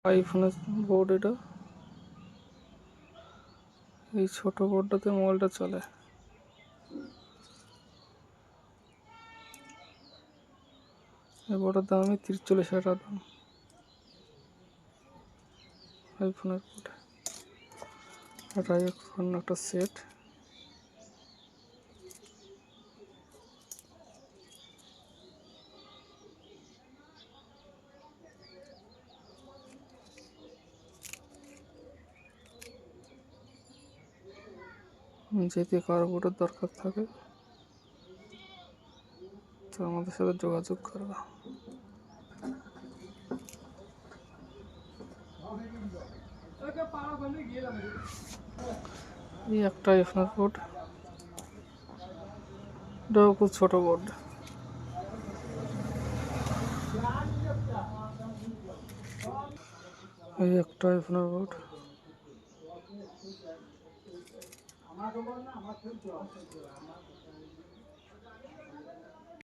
আইফোনের বোর্ড এটা। এই ছোট বোর্ডটাতে মোবাইলটা চলে। এই বোর্ডের দামই 43,000 টাকা দাম। আইফোনের বোর্ড, এটা এখন একটা সেট। যদি কারো বোর্ডের দরকার থাকে তো আমাদের সাথে যোগাযোগ করবে। এই একটা আইফোনের বোর্ড, এটাও খুব ছোট বোর্ড। এই একটা আইফোনের বোর্ড।